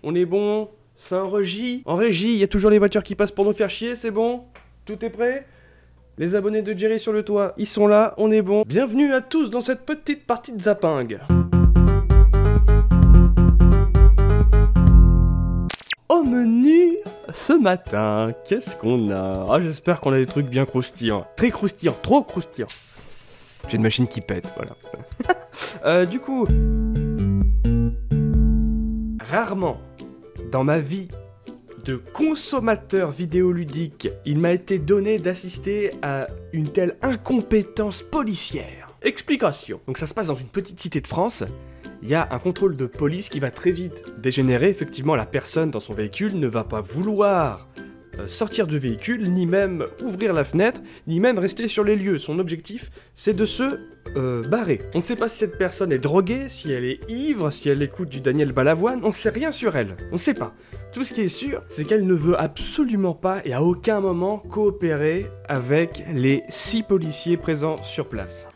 On est bon. C'est en régie. En régie, il y a toujours les voitures qui passent pour nous faire chier, c'est bon? Tout est prêt? Les abonnés de Jerry sur le toit, ils sont là, on est bon. Bienvenue à tous dans cette petite partie de zapping. Au menu, ce matin, qu'est-ce qu'on a? Ah, j'espère qu'on a des trucs bien croustillants. Très croustillants, trop croustillants. J'ai une machine qui pète, voilà. Du coup... Rarement, dans ma vie de consommateur vidéoludique, il m'a été donné d'assister à une telle incompétence policière. Explication. Donc ça se passe dans une petite cité de France. Il y a un contrôle de police qui va très vite dégénérer. Effectivement, la personne dans son véhicule ne va pas vouloir sortir du véhicule, ni même ouvrir la fenêtre, ni même rester sur les lieux. Son objectif, c'est de se barrer. On ne sait pas si cette personne est droguée, si elle est ivre, si elle écoute du Daniel Balavoine, on ne sait rien sur elle. On ne sait pas. Tout ce qui est sûr, c'est qu'elle ne veut absolument pas et à aucun moment coopérer avec les 6 policiers présents sur place.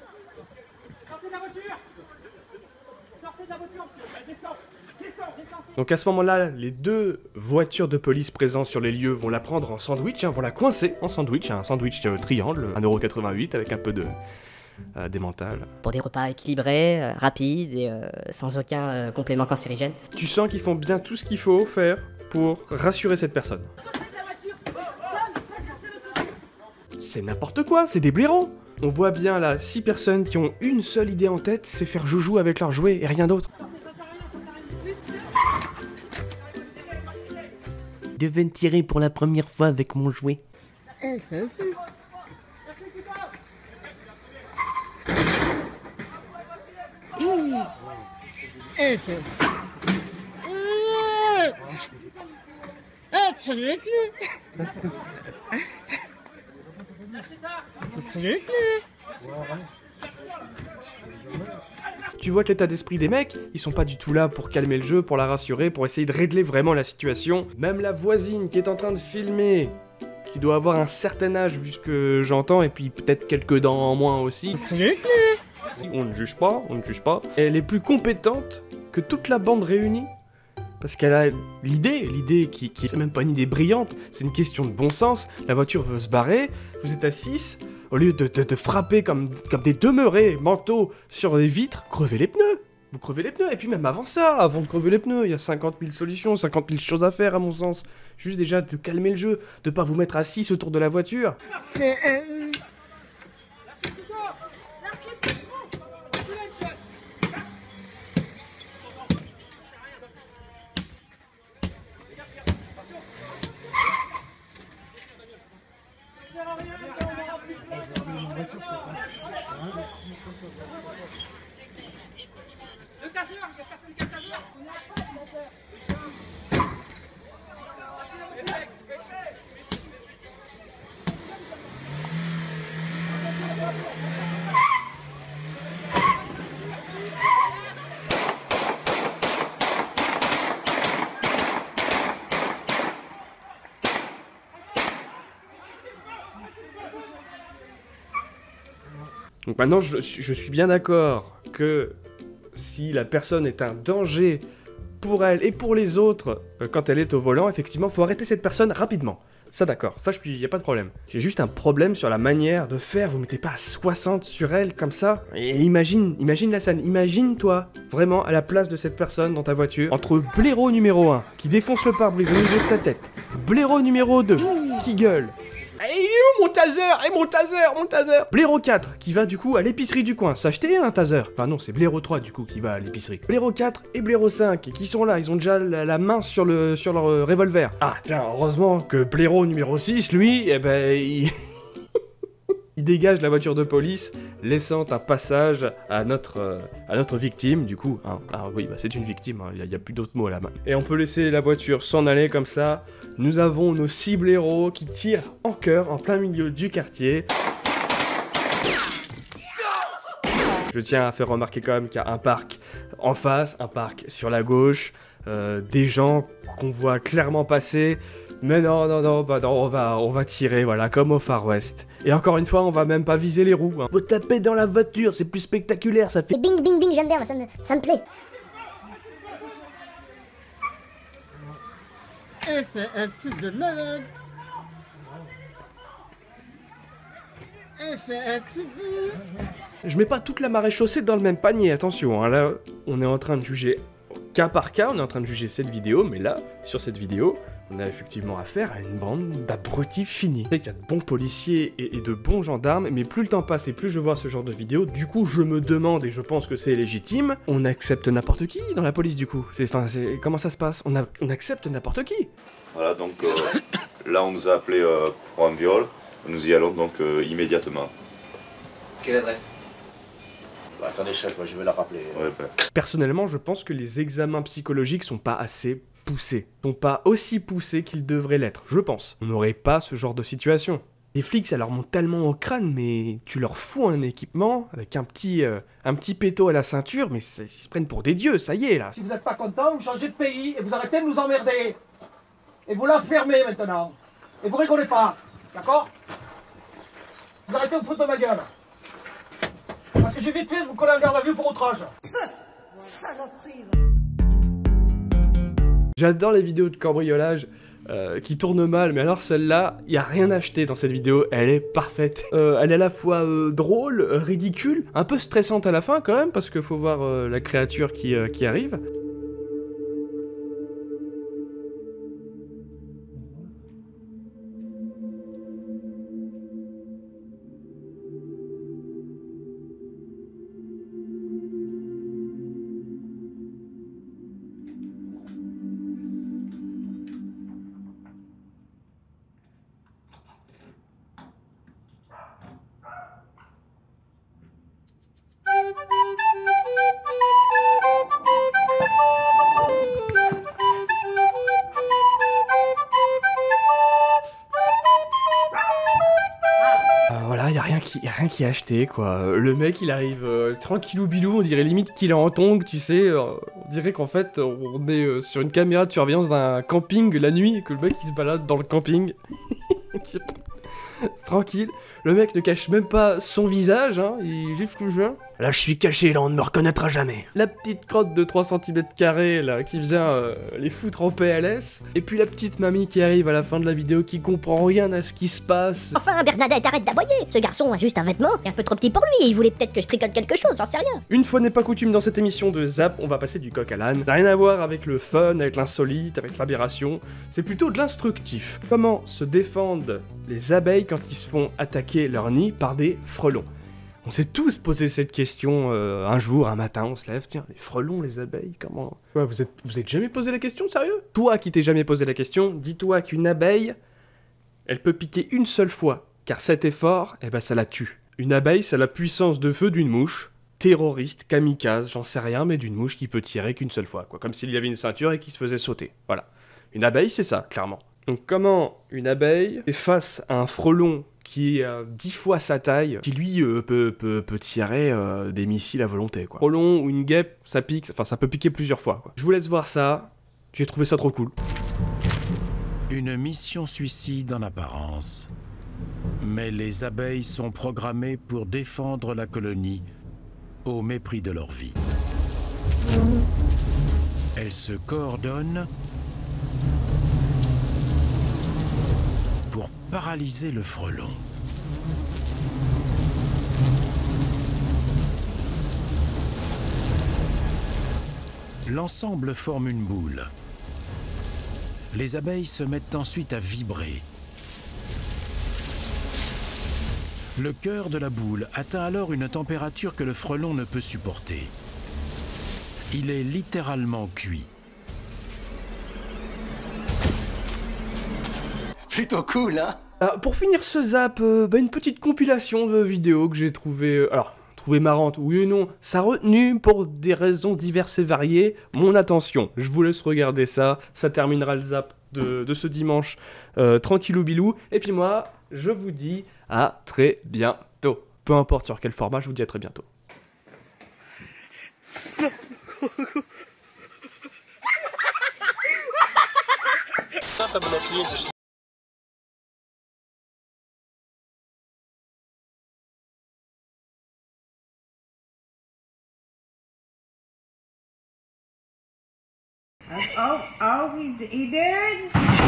Donc à ce moment-là, les 2 voitures de police présentes sur les lieux vont la prendre en sandwich, vont la coincer en sandwich, un sandwich triangle, 1,88 € avec un peu de d'émental. Pour des repas équilibrés, rapides et sans aucun complément cancérigène. Tu sens qu'ils font bien tout ce qu'il faut faire pour rassurer cette personne. C'est n'importe quoi, c'est des blaireaux. On voit bien là 6 personnes qui ont une seule idée en tête, c'est faire joujou avec leurs jouets et rien d'autre. Je vais me tirer pour la première fois avec mon jouet. Tu vois que l'état d'esprit des mecs, ils sont pas du tout là pour calmer le jeu, pour la rassurer, pour essayer de régler vraiment la situation. Même la voisine qui est en train de filmer, qui doit avoir un certain âge vu ce que j'entends, et puis peut-être quelques dents en moins aussi. On ne juge pas, on ne juge pas. Elle est plus compétente que toute la bande réunie. Parce qu'elle a l'idée qui c'est même pas une idée brillante, c'est une question de bon sens. La voiture veut se barrer, vous êtes à 6, au lieu de frapper comme des demeurés manteaux sur les vitres, crevez les pneus. Vous crevez les pneus, et puis même avant ça, avant de crever les pneus, il y a 50 000 solutions, 50 000 choses à faire à mon sens. Juste déjà de calmer le jeu, de pas vous mettre à 6 autour de la voiture. Donc maintenant, je suis bien d'accord que si la personne est un danger pour elle et pour les autres quand elle est au volant, effectivement, faut arrêter cette personne rapidement. Ça d'accord, ça y a pas de problème. J'ai juste un problème sur la manière de faire, vous mettez pas à 60 sur elle comme ça. Et imagine la scène, imagine toi, vraiment à la place de cette personne dans ta voiture, entre blaireau numéro 1, qui défonce le pare-brise au niveau de sa tête, blaireau numéro 2, qui gueule. Et où mon taser? Et mon taser? Blaireau 4, qui va du coup à l'épicerie du coin, s'acheter un taser. Enfin non, c'est Blaireau 3 du coup qui va à l'épicerie. Blaireau 4 et Blaireau 5, qui sont là, ils ont déjà la main sur leur revolver. Ah tiens, heureusement que Blaireau numéro 6, lui, eh ben, il dégage la voiture de police, laissant un passage à notre victime, du coup. Hein. Ah oui, bah c'est une victime, il n'y a plus d'autres mots à la main. Et on peut laisser la voiture s'en aller comme ça. Nous avons nos 6 blaireaux qui tirent en chœur en plein milieu du quartier. Je tiens à faire remarquer quand même qu'il y a un parc en face, un parc sur la gauche, des gens qu'on voit clairement passer. Mais non, on va tirer, voilà, comme au Far West. Et encore une fois, on va même pas viser les roues. Hein. Faut taper dans la voiture, c'est plus spectaculaire, ça fait... Bing, bing, bing, j'aime bien, ça me plaît. Et c'est un truc de malade. Et c'est un truc de... Je mets pas toute la marée chaussée dans le même panier, attention, hein, là, on est en train de juger cas par cas, on est en train de juger cette vidéo, mais là, sur cette vidéo, on a effectivement affaire à une bande d'abrutis finis. Je sais qu'il y a de bons policiers et de bons gendarmes, mais plus le temps passe et plus je vois ce genre de vidéos, du coup je me demande, et je pense que c'est légitime, on accepte n'importe qui dans la police du coup. Comment ça se passe? On accepte n'importe qui. Voilà, donc là on nous a appelé pour un viol, nous y allons donc immédiatement. Quelle adresse? Bah, attendez chef, je vais la rappeler. Ouais, ben. Personnellement, je pense que les examens psychologiques sont pas assez poussés. Sont pas aussi poussés qu'ils devraient l'être, je pense. On n'aurait pas ce genre de situation. Les flics, ça leur monte tellement au crâne, mais tu leur fous un équipement avec un petit péto à la ceinture, mais ils se prennent pour des dieux, ça y est là. Si vous n'êtes pas content, vous changez de pays et vous arrêtez de nous emmerder. Et vous la fermez maintenant. Et vous rigolez pas, d'accord? Vous arrêtez de vous foutre de ma gueule. Parce que j'ai vite fait de vous coller un garde à vue pour outrage. J'adore les vidéos de cambriolage qui tournent mal, mais alors celle-là, il n'y a rien acheté dans cette vidéo, elle est parfaite. Elle est à la fois drôle, ridicule, un peu stressante à la fin quand même, parce qu'il faut voir la créature qui arrive. Voilà, y a rien qui est acheté, quoi. Le mec, il arrive tranquillou bilou, on dirait limite qu'il est en tongs, tu sais. On dirait qu'en fait, on est sur une caméra de surveillance d'un camping la nuit, et que le mec, il se balade dans le camping. Tranquille. Le mec ne cache même pas son visage, hein, il gifle tout le. Là, je suis caché, là, on ne me reconnaîtra jamais. La petite crotte de 3 cm², là, qui vient les foutre en PLS. Et puis la petite mamie qui arrive à la fin de la vidéo qui comprend rien à ce qui se passe. Enfin, Bernadette, arrête d'aboyer. Ce garçon a juste un vêtement et un peu trop petit pour lui. Il voulait peut-être que je tricote quelque chose, j'en sais rien. Une fois n'est pas coutume dans cette émission de Zap, on va passer du coq à l'âne. Ça n'a rien à voir avec le fun, avec l'insolite, avec l'aberration. C'est plutôt de l'instructif. Comment se défendent les abeilles quand ils se font attaquer leur nid par des frelons? On s'est tous posé cette question un jour, un matin, on se lève, tiens, les frelons, les abeilles, comment... Ouais, vous êtes jamais posé la question, sérieux? Toi qui t'es jamais posé la question, dis-toi qu'une abeille, elle peut piquer une seule fois, car cet effort, eh ben ça la tue. Une abeille, c'est la puissance de feu d'une mouche, terroriste, kamikaze, j'en sais rien, mais d'une mouche qui peut tirer qu'une seule fois, quoi. Comme s'il y avait une ceinture et qui se faisait sauter, voilà. Une abeille, c'est ça, clairement. Donc comment une abeille fait face à un frelon qui est 10 fois sa taille, qui lui peut tirer des missiles à volonté, quoi. Frelon ou une guêpe, ça pique, enfin ça peut piquer plusieurs fois, quoi. Je vous laisse voir ça, j'ai trouvé ça trop cool. Une mission suicide en apparence. Mais les abeilles sont programmées pour défendre la colonie au mépris de leur vie. Elles se coordonnent pour paralyser le frelon. L'ensemble forme une boule. Les abeilles se mettent ensuite à vibrer. Le cœur de la boule atteint alors une température que le frelon ne peut supporter. Il est littéralement cuit. Plutôt cool, hein? Pour finir ce zap, une petite compilation de vidéos que j'ai trouvé marrante, oui et non, ça a retenu pour des raisons diverses et variées mon attention. Je vous laisse regarder ça, ça terminera le zap de ce dimanche tranquillou bilou, et puis moi, je vous dis à très bientôt. Peu importe sur quel format, je vous dis à très bientôt. Oh, he did?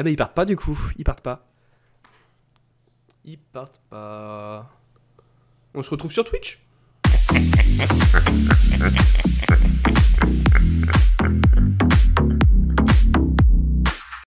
Ah bah ils partent pas du coup, ils partent pas. Ils partent pas. On se retrouve sur Twitch.